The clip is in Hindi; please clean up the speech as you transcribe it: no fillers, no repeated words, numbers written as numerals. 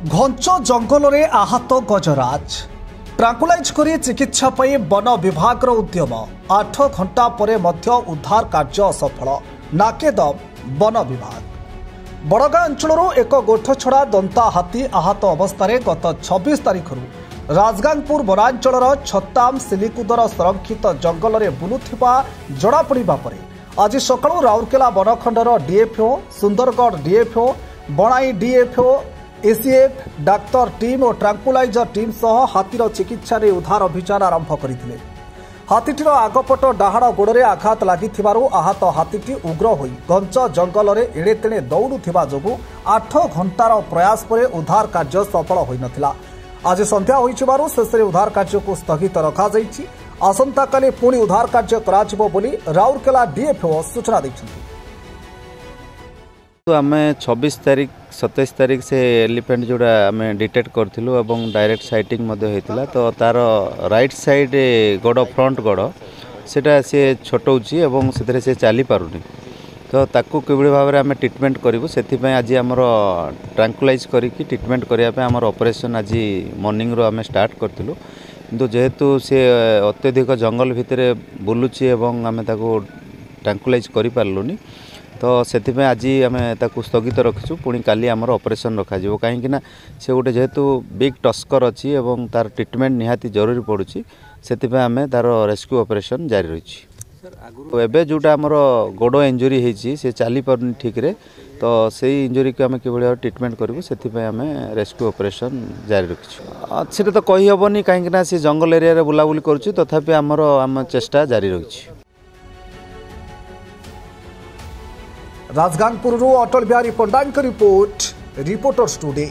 घंच जंगल में आहत गजराज ट्रांकुलाइज कर चिकित्सा पर वन विभाग उद्यम 8 घंटा पर उद्धार कार्य असफल नाकेदम वन विभाग। बड़गाँ अंचल एक गोठछड़ा दंता हाथी आहत अवस्था गत 26 तारिख राजगांगपुर वनांचल छत्ताम सिलिकुदर संरक्षित जंगल में बुलुवा जनापड़ा पर आज सकाळु राउरकेला वनखंडर डीएफओ सुंदरगढ़ डीएफओ बणाई डीएफओ एसीएफ डाक्तर टीम और ट्रांकुलाइजर टीम सह हाथीर चिकित्सा उद्धार अभियान आरंभ करथिले। हाथीटीर आगपट डाहाण गोड़े आघात लगी आहत हाथीटी उग्र होई घंच जंगल में एणे तेणे दौड़ुथिबा जोगु 8 घंटार प्रयास पर उद्धार कार्य सफल होई नथिला। आज संध्या होइथिबारु शेषे उद्धार कार्य को स्थगित रखा जाइछि। आसंता काली पुणी उद्धार कार्य कराजिबो बोली राउरकेला डीएफओ सूचना दैछन्ति। तो आम 26 तारीख 27 तारीख से एलिफेंट जोड़ा आम डिटेक्ट करूँ और डायरेक्ट साइटिंग होता तो तार राइट साइड गोड़ फ्रंट गोड़ सेटा सी छोटौची और से चली पारुनी तो ताकू किभली भाव में आम ट्रिटमेंट करूँ से आज आमर ट्रांकुलाइज करके ट्रिटमेंट करने आमर ऑपरेशन आज मॉर्निंग रो आम स्टार्ट करूँ किंतु जेहेतु सी अत्यधिक जंगल भितर बुलूची एवं आम ट्रांकुलाइज कर पार्लुनी तो से आज आम स्थगित रखीचु पुणी काली आमर ऑपरेशन रखा कहीं से गोटे जेहेतु बिग टस्कर अच्छी और तार ट्रिटमेंट निहाती जरूरी पड़ुछि से आम तार रेस्क्यू ऑपरेशन जारी रही। एबे जोटा आमर गोड़ इंजुरी होती से चली पारुनी ठीक रे तो से इंजुरी को आम कि ट्रिटमेंट करूँ से आम रेस्क्यू ऑपरेशन जारी रखीचु। से तो कही हेनी कहीं से जंगल एरिया बुलाबुली करुच्ची तथापि आमर आम चेष्टा जारी रही। राजगांगपुर अटल बिहारी पंडा रिपोर्ट रिपोर्टर्स टुडे।